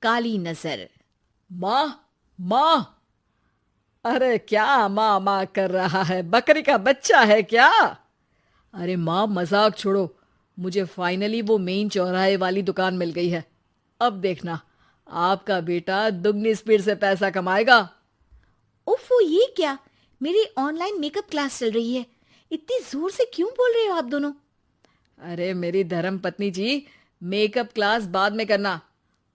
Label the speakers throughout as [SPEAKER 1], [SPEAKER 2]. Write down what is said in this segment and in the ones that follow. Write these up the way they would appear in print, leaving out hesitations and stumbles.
[SPEAKER 1] काली नजर।
[SPEAKER 2] माँ, माँ। अरे क्या माँ माँ कर रहा है? बकरी का बच्चा है क्या? अरे माँ, मजाक छोड़ो। मुझे फाइनली वो मेन चौराहे वाली दुकान मिल गई है। अब देखना, आपका बेटा दुगनी स्पीड से पैसा कमाएगा।
[SPEAKER 1] उफ़ो, ये क्या? मेरी ऑनलाइन मेकअप क्लास चल रही है। इतनी जोर से क्यों बोल रहे हो आप दोनों?
[SPEAKER 2] अरे मेरी धर्म पत्नी जी, मेकअप क्लास बाद में करना।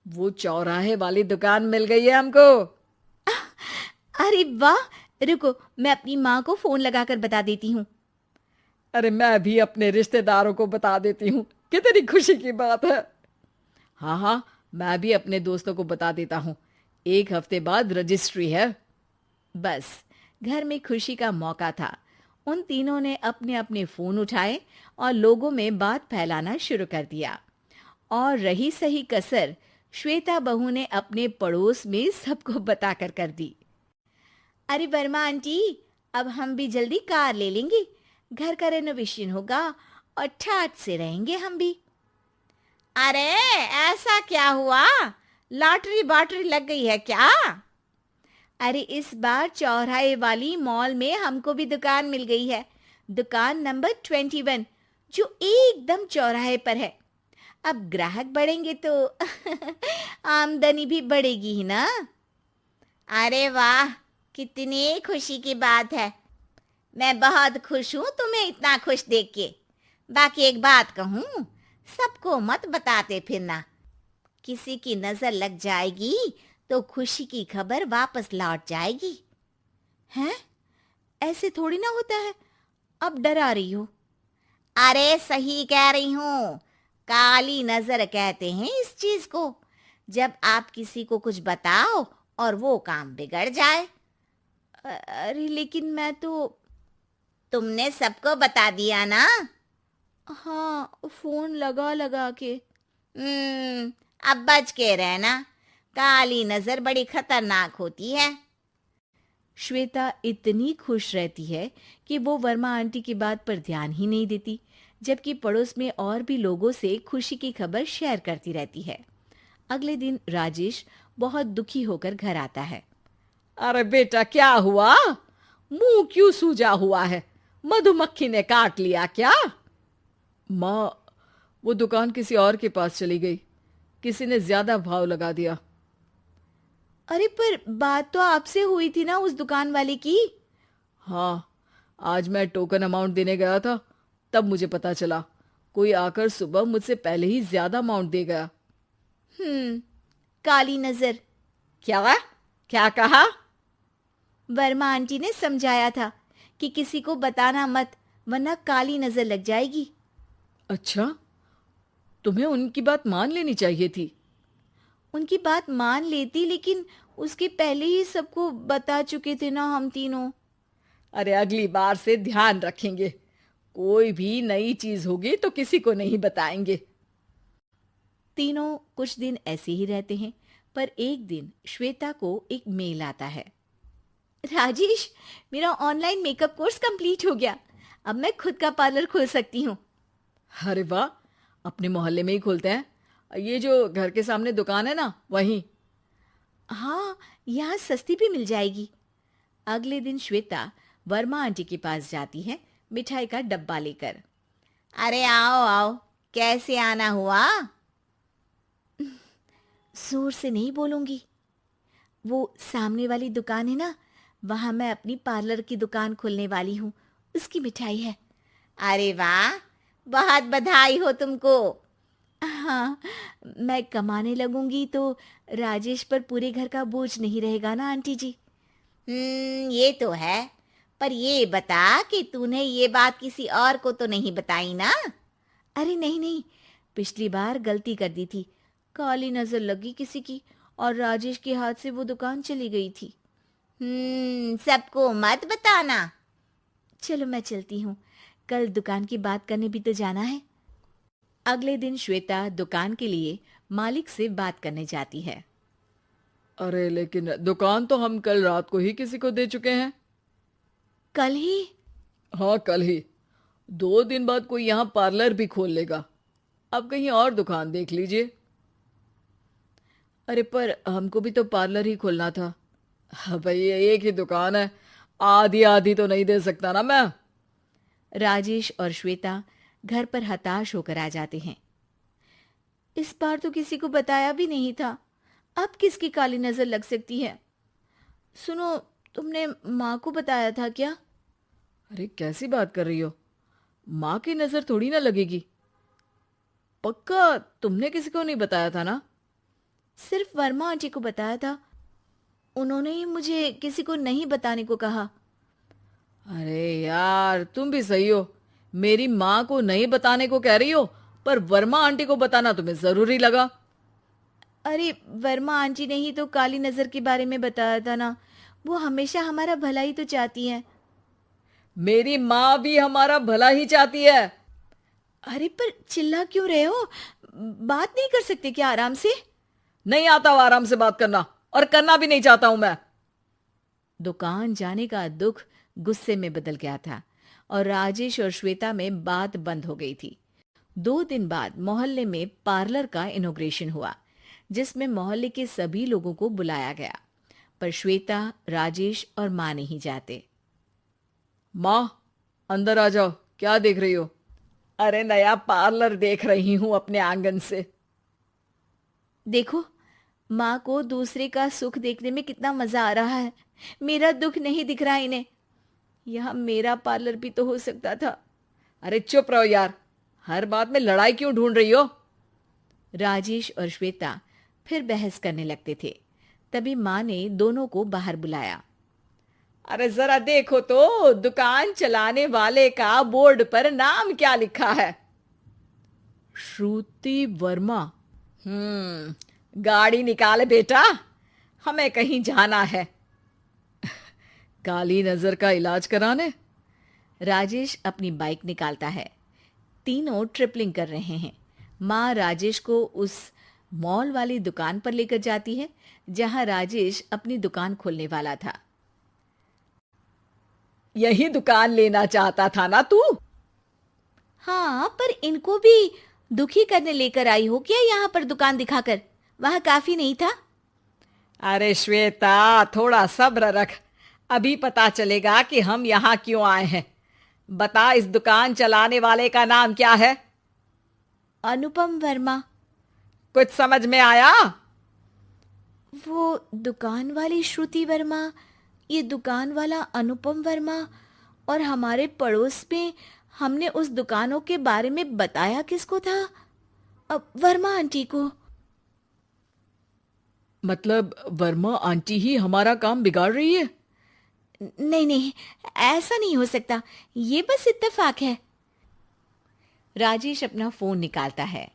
[SPEAKER 2] वो चौराहे वाली दुकान मिल गई है हमको।
[SPEAKER 1] अरे वाह! रुको, मैं अपनी माँ को फोन लगाकर बता देती हूँ।
[SPEAKER 2] अरे मैं भी अपने रिश्तेदारों को बता देती हूँ। कितनी खुशी की बात है। हाँ हाँ, मैं भी अपने दोस्तों को बता देता हूँ। 1 हफ्ते बाद रजिस्ट्री है।
[SPEAKER 1] बस, घर में खुशी का मौका था। उन तीनों ने अपने अपने फोन उठाए और लोगों में बात फैलाना शुरू कर दिया। और रही सही कसर, श्वेता बहू ने अपने पड़ोस में सबको बताकर कर दी। अरे वर्मा आंटी, अब हम भी जल्दी कार ले लेंगे। घर का रेनोवेशन होगा और ठाट से रहेंगे हम भी। अरे, ऐसा क्या हुआ? लॉटरी बाटरी लग गई है क्या? अरे, इस बार चौराहे वाली मॉल में हमको भी दुकान मिल गई है। दुकान नंबर 21, जो एकदम चौराहे पर है। अब ग्राहक बढ़ेंगे तो आमदनी भी बढ़ेगी ही ना। अरे वाह, कितनी खुशी की बात है। मैं बहुत खुश हूँ तुम्हें इतना खुश देख के। बाकी एक बात कहूँ, सबको मत बताते फिरना। किसी की नजर लग जाएगी तो खुशी की खबर वापस लौट जाएगी। हैं? ऐसे थोड़ी ना होता है। अब डरा रही हो। अरे सही कह रही हूँ। काली नजर कहते हैं इस चीज को, जब आप किसी को कुछ बताओ और वो काम बिगड़ जाए। अरे लेकिन मैं तो। तुमने सबको बता दिया ना? हाँ, फोन लगा लगा के। अब बच के रहना। काली नजर बड़ी खतरनाक होती है। श्वेता इतनी खुश रहती है कि वो वर्मा आंटी की बात पर ध्यान ही नहीं देती, जबकि पड़ोस में और भी लोगों से खुशी की खबर शेयर करती रहती है। अगले दिन राजेश बहुत दुखी होकर घर आता है।
[SPEAKER 2] अरे बेटा, क्या हुआ? मुंह क्यों सूजा हुआ है? मधुमक्खी ने काट लिया क्या? माँ, वो दुकान किसी और के पास चली गई। किसी ने ज्यादा भाव लगा दिया।
[SPEAKER 1] अरे पर बात तो आपसे हुई थी ना उस दुकान वाले की।
[SPEAKER 2] हाँ, आज मैं टोकन अमाउंट देने गया था, तब मुझे पता चला। कोई आकर सुबह मुझसे पहले ही ज्यादा अमाउंट दे गया।
[SPEAKER 1] हम्म, काली नजर।
[SPEAKER 2] क्या? क्या कहा?
[SPEAKER 1] वर्मा आंटी ने समझाया था कि किसी को बताना मत, वरना काली नजर लग जाएगी।
[SPEAKER 2] अच्छा, तुम्हें उनकी बात मान लेनी चाहिए थी।
[SPEAKER 1] उनकी बात मान लेती, लेकिन उसके पहले ही सबको बता चुके थे ना हम तीनों।
[SPEAKER 2] अरे अगली बार से ध्यान रखेंगे। कोई भी नई चीज होगी तो किसी को नहीं बताएंगे।
[SPEAKER 1] तीनों कुछ दिन ऐसे ही रहते हैं, पर एक दिन श्वेता को एक मेल आता है। राजेश, मेरा ऑनलाइन मेकअप कोर्स कंप्लीट हो गया। अब मैं खुद का पार्लर खोल सकती हूँ।
[SPEAKER 2] अरे वाह, अपने मोहल्ले में ही खोलते हैं। ये जो घर के सामने दुकान है ना, वहीं।
[SPEAKER 1] हाँ, यहाँ सस्ती भी मिल जाएगी। अगले दिन श्वेता वर्मा आंटी के पास जाती है, मिठाई का डब्बा लेकर। अरे आओ आओ, कैसे आना हुआ? जोर से नहीं बोलूंगी। वो सामने वाली दुकान है ना, वहां मैं अपनी पार्लर की दुकान खोलने वाली हूँ। उसकी मिठाई है। अरे वाह, बहुत बधाई हो तुमको। हाँ, मैं कमाने लगूंगी तो राजेश पर पूरे घर का बोझ नहीं रहेगा ना आंटी जी। ये तो है। पर ये बता कि तूने ये बात किसी और को तो नहीं बताई ना? अरे नहीं नहीं, पिछली बार गलती कर दी थी। काली नजर लगी किसी की और राजेश के हाथ से वो दुकान चली गई थी। सबको मत बताना। चलो मैं चलती हूँ, कल दुकान की बात करने भी तो जाना है। अगले दिन श्वेता दुकान के लिए मालिक से बात करने जाती है।
[SPEAKER 2] अरे लेकिन दुकान तो हम कल रात को ही किसी को दे चुके हैं।
[SPEAKER 1] कल ही?
[SPEAKER 2] हाँ, कल ही। 2 दिन बाद कोई यहाँ पार्लर भी खोल लेगा। अब कहीं और दुकान देख लीजिए। अरे पर हमको भी तो पार्लर ही खोलना था। हाँ भाई, ये एक ही दुकान है, आधी आधी तो नहीं दे सकता ना मैं।
[SPEAKER 1] राजेश और श्वेता घर पर हताश होकर आ जाते हैं। इस बार तो किसी को बताया भी नहीं था, अब किसकी काली नजर लग सकती है। सुनो, तुमने माँ को बताया था क्या?
[SPEAKER 2] अरे कैसी बात कर रही हो, माँ की नजर थोड़ी ना लगेगी। पक्का तुमने किसी को नहीं बताया था ना?
[SPEAKER 1] सिर्फ वर्मा आंटी को बताया था, उन्होंने ही मुझे किसी को नहीं बताने को कहा।
[SPEAKER 2] अरे यार, तुम भी सही हो, मेरी माँ को नहीं बताने को कह रही हो, पर वर्मा आंटी को बताना तुम्हें जरूरी लगा।
[SPEAKER 1] अरे वर्मा आंटी ने ही तो काली नजर के बारे में बताया था ना, वो हमेशा हमारा भला ही तो चाहती है।
[SPEAKER 2] मेरी माँ भी हमारा भला ही चाहती है।
[SPEAKER 1] अरे पर चिल्ला क्यों रहे हो? बात नहीं कर सकते क्या आराम से?
[SPEAKER 2] नहीं आता वो आराम से बात करना, और करना भी नहीं चाहता हूं मैं।
[SPEAKER 1] दुकान जाने का दुख गुस्से में बदल गया था और राजेश और श्वेता में बात बंद हो गई थी। 2 दिन बाद मोहल्ले में पार्लर का इनॉग्रेशन हुआ, जिसमें मोहल्ले के सभी लोगों को बुलाया गया, पर श्वेता, राजेश और माँ नहीं जाते।
[SPEAKER 2] माँ, अंदर आ जाओ, क्या देख रही हो? अरे नया पार्लर देख रही हूं अपने आंगन से।
[SPEAKER 1] देखो, माँ को दूसरे का सुख देखने में कितना मजा आ रहा है, मेरा दुख नहीं दिख रहा इन्हें। यह मेरा पार्लर भी तो हो सकता था।
[SPEAKER 2] अरे चुप रहो यार, हर बात में लड़ाई क्यों ढूंढ रही हो?
[SPEAKER 1] राजेश और श्वेता फिर बहस करने लगते थे। तभी माँ ने दोनों को बाहर बुलाया।
[SPEAKER 2] अरे जरा देखो तो, दुकान चलाने वाले का बोर्ड पर नाम क्या लिखा है? श्रुति वर्मा। गाड़ी निकाले बेटा, हमें कहीं जाना है। काली नजर का इलाज कराने?
[SPEAKER 1] राजेश अपनी बाइक निकालता है। तीनों ट्रिपलिंग कर रहे हैं। माँ राजेश को उस मॉल वाली दुकान पर लेकर जाती है जहां राजेश अपनी दुकान खोलने वाला था।
[SPEAKER 2] यही दुकान लेना चाहता था ना तू?
[SPEAKER 1] हाँ, पर इनको भी दुखी करने लेकर आई हो क्या यहाँ पर दुकान दिखाकर? वहां काफी नहीं था?
[SPEAKER 2] अरे श्वेता, थोड़ा सब्र रख, अभी पता चलेगा कि हम यहाँ क्यों आए हैं। बता, इस दुकान चलाने वाले का नाम क्या है?
[SPEAKER 1] अनुपम वर्मा।
[SPEAKER 2] कुछ समझ में आया?
[SPEAKER 1] वो दुकान वाली श्रुति वर्मा, ये दुकान वाला अनुपम वर्मा, और हमारे पड़ोस में हमने उस दुकानों के बारे में बताया किसको था? अब वर्मा आंटी को।
[SPEAKER 2] मतलब वर्मा आंटी ही हमारा काम बिगाड़ रही है?
[SPEAKER 1] नहीं नहीं, ऐसा नहीं हो सकता, ये बस इत्तेफाक है। राजेश अपना फोन निकालता है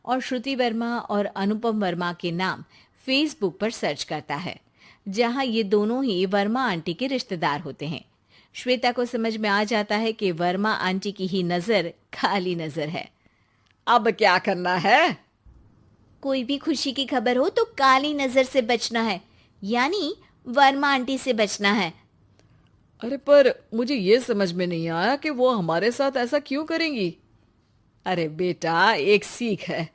[SPEAKER 1] और श्रुति वर्मा और अनुपम वर्मा के नाम फेसबुक पर सर्च करता है, जहां ये दोनों ही वर्मा आंटी के रिश्तेदार होते हैं। श्वेता को समझ में आ जाता है कि वर्मा आंटी की ही नजर काली नजर है।
[SPEAKER 2] अब क्या करना है?
[SPEAKER 1] कोई भी खुशी की खबर हो तो काली नजर से बचना है, यानी वर्मा आंटी से बचना है।
[SPEAKER 2] अरे पर मुझे ये समझ में नहीं आया कि वो हमारे साथ ऐसा क्यों करेंगी। अरे बेटा, एक सीख है,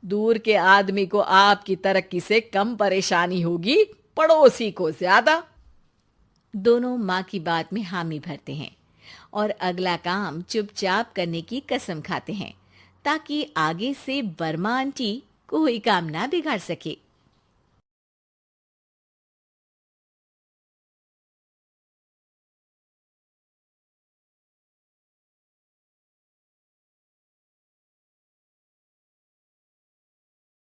[SPEAKER 2] दूर के आदमी को आपकी तरक्की से कम परेशानी होगी, पड़ोसी को ज्यादा।
[SPEAKER 1] दोनों माँ की बात में हामी भरते हैं और अगला काम चुपचाप करने की कसम खाते हैं, ताकि आगे से वर्मा आंटी कोई काम ना बिगाड़ सके।